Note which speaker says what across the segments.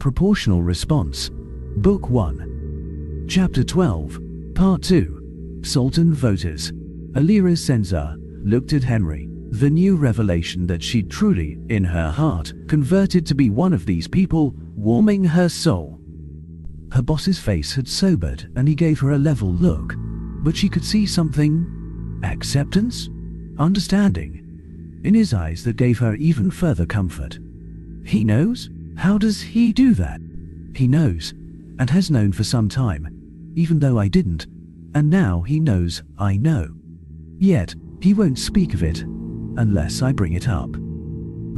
Speaker 1: Proportional Response. Book 1. Chapter 12. Part 2. Xaltan Voters. Alira Senzar looked at Henry, the new revelation that she'd truly, in her heart, converted to be one of these people, warming her soul. Her boss's face had sobered and he gave her a level look, but she could see something, acceptance, understanding, in his eyes that gave her even further comfort. He knows? How does he do that? He knows, and has known for some time, even though I didn't, and now he knows I know. Yet, he won't speak of it, unless I bring it up.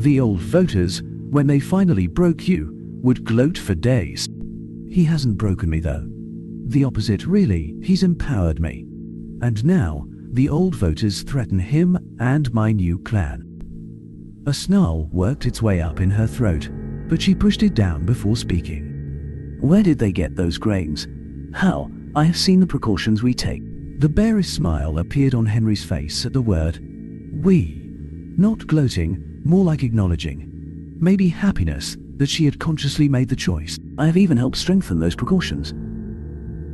Speaker 1: The old voters, when they finally broke you, would gloat for days. He hasn't broken me though. The opposite really, he's empowered me. And now, the old voters threaten him and my new clan. A snarl worked its way up in her throat, but she pushed it down before speaking. Where did they get those grains? How? I have seen the precautions we take. The bearish smile appeared on Henry's face at the word we. Not gloating, more like acknowledging. Maybe happiness that she had consciously made the choice. I have even helped strengthen those precautions.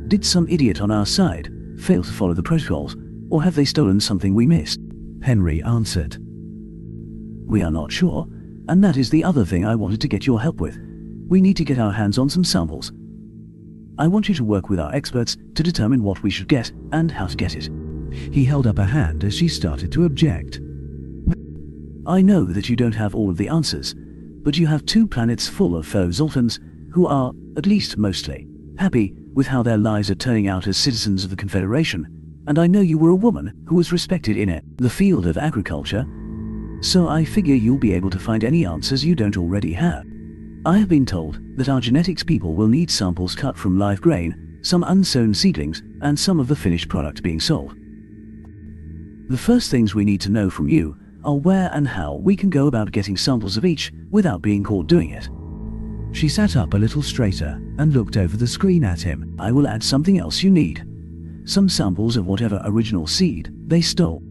Speaker 1: Did some idiot on our side fail to follow the protocols, or have they stolen something we missed? Henry answered. We are not sure, and that is the other thing I wanted to get your help with. We need to get our hands on some samples. I want you to work with our experts to determine what we should get and how to get it. He held up a hand as she started to object. I know that you don't have all of the answers, but you have 2 planets full of fellow Xaltans who are, at least mostly, happy with how their lives are turning out as citizens of the Confederation, and I know you were a woman who was respected in the field of agriculture, so I figure you'll be able to find any answers you don't already have. I have been told that our genetics people will need samples cut from live grain, some unsown seedlings, and some of the finished product being sold. The first things we need to know from you are where and how we can go about getting samples of each without being caught doing it. She sat up a little straighter and looked over the screen at him. I will add something else you need. Some samples of whatever original seed they stole.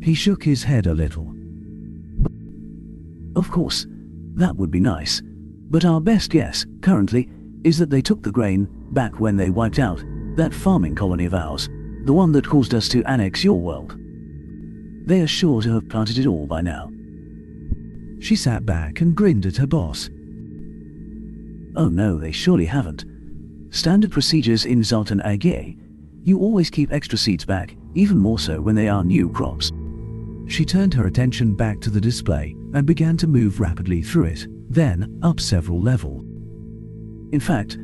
Speaker 1: He shook his head a little. Of course, that would be nice, but our best guess, currently, is that they took the grain back when they wiped out that farming colony of ours, the one that caused us to annex your world. They are sure to have planted it all by now. She sat back and grinned at her boss. Oh no, they surely haven't. Standard procedures in Xaltan Agye, you always keep extra seeds back, even more so when they are new crops. She turned her attention back to the display and began to move rapidly through it, then up several levels. In fact,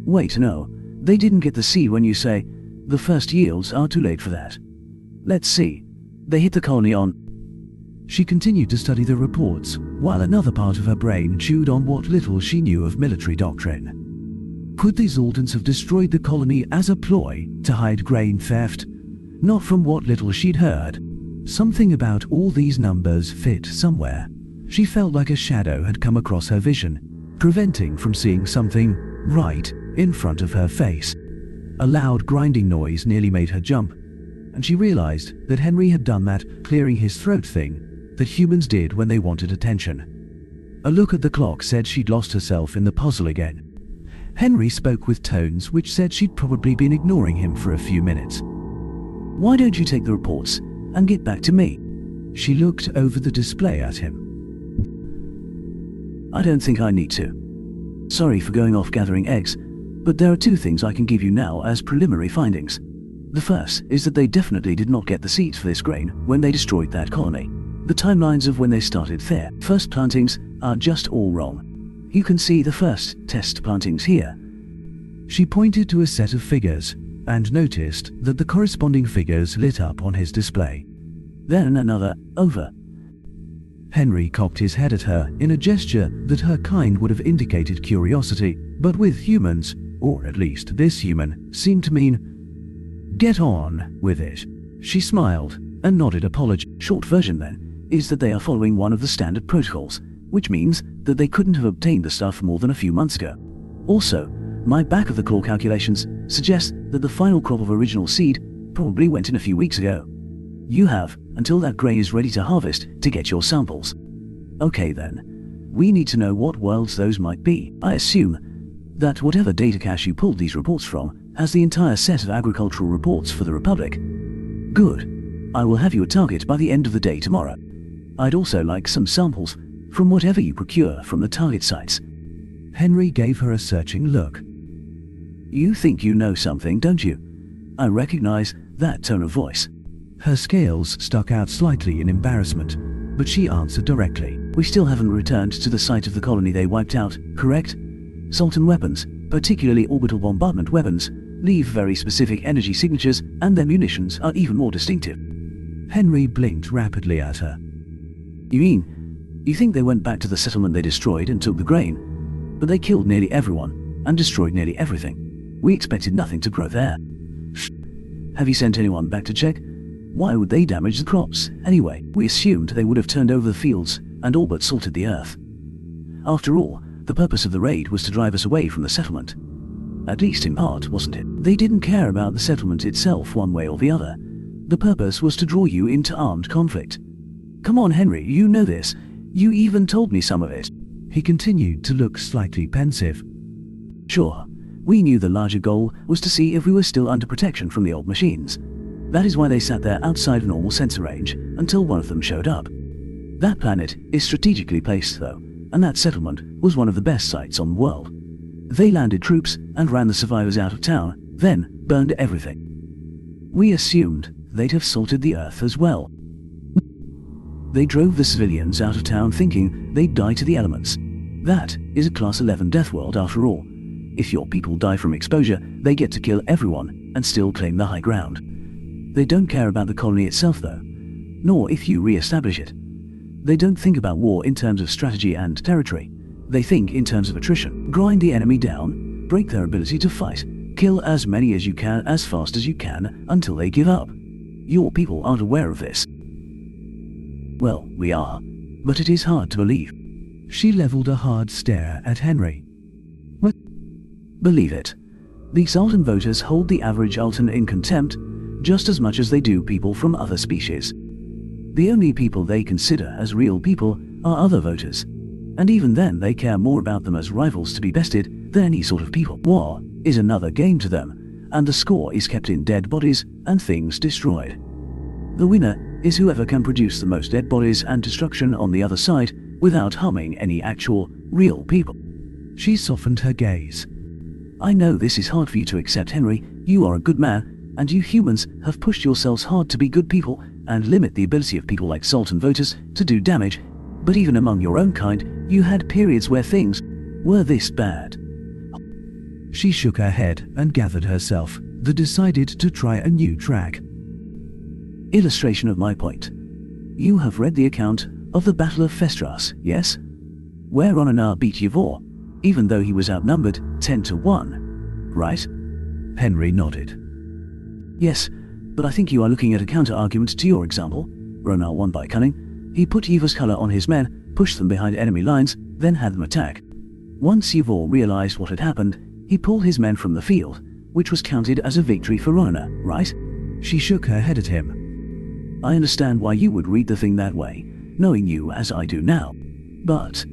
Speaker 1: wait, no, they didn't get the seed when you say, the first yields are too late for that. Let's see. They hit the colony on... She continued to study the reports, while another part of her brain chewed on what little she knew of military doctrine. Could the Xaltans have destroyed the colony as a ploy to hide grain theft? Not from what little she'd heard. Something about all these numbers fit somewhere. She felt like a shadow had come across her vision, preventing from seeing something right in front of her face. A loud grinding noise nearly made her jump, and she realized that Henry had done that clearing his throat thing that humans did when they wanted attention. A look at the clock said she'd lost herself in the puzzle again. Henry spoke with tones which said she'd probably been ignoring him for a few minutes. Why don't you take the reports and get back to me? She looked over the display at him. I don't think I need to. Sorry for going off gathering eggs, but there are 2 things I can give you now as preliminary findings. The first is that they definitely did not get the seeds for this grain when they destroyed that colony. The timelines of when they started their first plantings are just all wrong. You can see the first test plantings here. She pointed to a set of figures and noticed that the corresponding figures lit up on his display. Then another over. Henry cocked his head at her in a gesture that her kind would have indicated curiosity, but with humans, or at least this human, seemed to mean, get on with it. She smiled and nodded apology. Short version then is that they are following one of the standard protocols, which means that they couldn't have obtained the stuff more than a few months ago. Also, my back of the claw calculations suggest that the final crop of original seed probably went in a few weeks ago. You have until that grain is ready to harvest to get your samples. Okay then, we need to know what worlds those might be. I assume that whatever data cache you pulled these reports from has the entire set of agricultural reports for the Republic. Good. I will have you a target by the end of the day tomorrow. I'd also like some samples from whatever you procure from the target sites. Henry gave her a searching look. You think you know something, don't you? I recognize that tone of voice. Her scales stuck out slightly in embarrassment, but she answered directly. We still haven't returned to the site of the colony they wiped out, correct? Xaltan weapons, particularly orbital bombardment weapons, leave very specific energy signatures, and their munitions are even more distinctive. Henry blinked rapidly at her. You mean, you think they went back to the settlement they destroyed and took the grain? But they killed nearly everyone, and destroyed nearly everything. We expected nothing to grow there. Have you sent anyone back to check? Why would they damage the crops, anyway? We assumed they would have turned over the fields and all but salted the earth. After all, the purpose of the raid was to drive us away from the settlement. At least in part, wasn't it? They didn't care about the settlement itself one way or the other. The purpose was to draw you into armed conflict. Come on, Henry, you know this. You even told me some of it. He continued to look slightly pensive. Sure, we knew the larger goal was to see if we were still under protection from the old machines. That is why they sat there outside of normal sensor range until one of them showed up. That planet is strategically placed though, and that settlement was one of the best sites on the world. They landed troops and ran the survivors out of town, then burned everything. We assumed they'd have salted the earth as well. They drove the civilians out of town thinking they'd die to the elements. That is a Class 11 death world after all. If your people die from exposure, they get to kill everyone and still claim the high ground. They don't care about the colony itself though, nor if you re-establish it. They don't think about war in terms of strategy and territory. They think in terms of attrition. Grind the enemy down, break their ability to fight, kill as many as you can as fast as you can until they give up. Your people aren't aware of this. Well, we are, but it is hard to believe. She leveled a hard stare at Henry. What? Believe it. The Xaltan voters hold the average Xaltan in contempt just as much as they do people from other species. The only people they consider as real people are other voters, and even then they care more about them as rivals to be bested than any sort of people. War is another game to them, and the score is kept in dead bodies and things destroyed. The winner is whoever can produce the most dead bodies and destruction on the other side without harming any actual, real people. She softened her gaze. I know this is hard for you to accept, Henry. You are a good man, and you humans have pushed yourselves hard to be good people and limit the ability of people like Xaltan voters to do damage, but even among your own kind, you had periods where things were this bad. She shook her head and gathered herself, then decided to try a new track. Illustration of my point. You have read the account of the Battle of Fearadhach, yes? Where Ronanar beat Yavor, even though he was outnumbered 10-1, right? Henry nodded. Yes, but I think you are looking at a counter-argument to your example. Ronar won by cunning. He put Yavor's color on his men, pushed them behind enemy lines, then had them attack. Once Yavor realized what had happened, he pulled his men from the field, which was counted as a victory for Ronar, right? She shook her head at him. I understand why you would read the thing that way, knowing you as I do now. But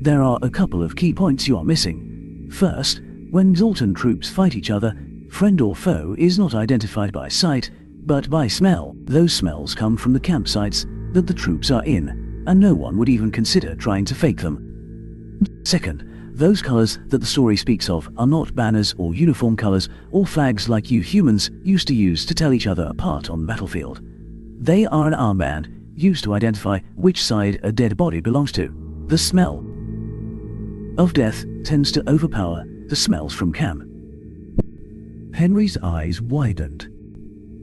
Speaker 1: there are a couple of key points you are missing. First, when Xaltan troops fight each other, friend or foe is not identified by sight, but by smell. Those smells come from the campsites that the troops are in, and no one would even consider trying to fake them. Second, those colors that the story speaks of are not banners or uniform colors or flags like you humans used to use to tell each other apart on the battlefield. They are an armband used to identify which side a dead body belongs to. The smell of death tends to overpower the smells from camp. Henry's eyes widened.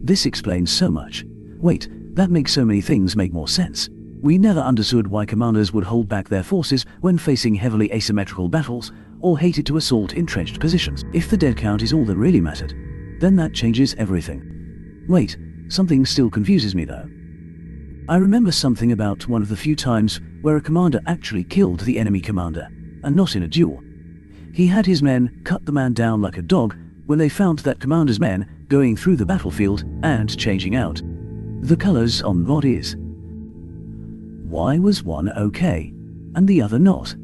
Speaker 1: This explains so much. Wait, that makes so many things make more sense. We never understood why commanders would hold back their forces when facing heavily asymmetrical battles, or hated to assault entrenched positions. If the dead count is all that really mattered, then that changes everything. Wait, something still confuses me though. I remember something about one of the few times where a commander actually killed the enemy commander, and not in a duel. He had his men cut the man down like a dog when they found that commander's men going through the battlefield and changing out the colors on bodies. Why was one okay and the other not?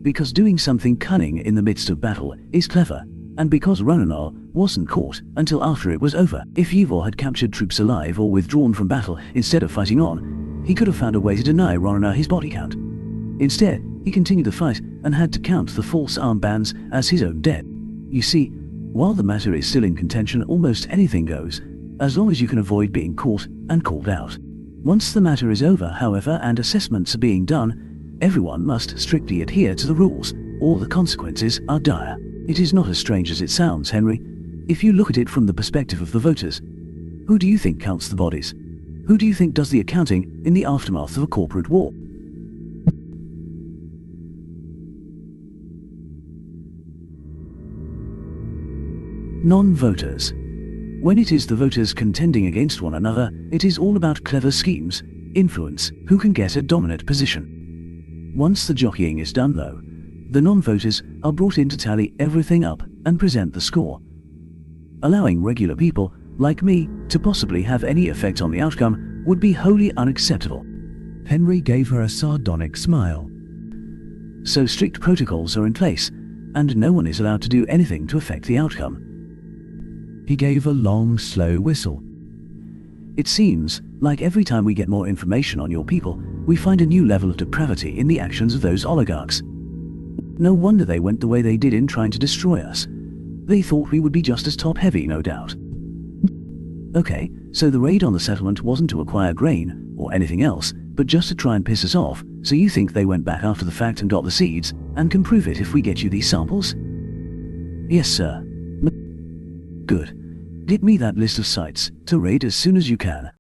Speaker 1: because doing something cunning in the midst of battle is clever, and because Ronanar wasn't caught until after it was over. If Ivor had captured troops alive or withdrawn from battle instead of fighting on, he could have found a way to deny Ronanar his body count. Instead, he continued the fight and had to count the false armbands as his own debt. You see, while the matter is still in contention, almost anything goes, as long as you can avoid being caught and called out. Once the matter is over, however, and assessments are being done, everyone must strictly adhere to the rules, or the consequences are dire. It is not as strange as it sounds, Henry, if you look at it from the perspective of the voters. Who do you think counts the bodies? Who do you think does the accounting in the aftermath of a corporate war? Non-voters. When it is the voters contending against one another, it is all about clever schemes, influence, who can get a dominant position. Once the jockeying is done, though, the non-voters are brought in to tally everything up and present the score. Allowing regular people, like me, to possibly have any effect on the outcome would be wholly unacceptable.
Speaker 2: Henry gave her a sardonic smile.
Speaker 1: So strict protocols are in place, and no one is allowed to do anything to affect the outcome.
Speaker 2: He gave a long, slow whistle.
Speaker 1: It seems like every time we get more information on your people, we find a new level of depravity in the actions of those oligarchs. No wonder they went the way they did in trying to destroy us. They thought we would be just as top-heavy, no doubt. Okay, so the raid on the settlement wasn't to acquire grain or anything else, but just to try and piss us off, so you think they went back after the fact and got the seeds, and can prove it if we get you these samples? Yes, sir. Good. Get me that list of sites to raid as soon as you can.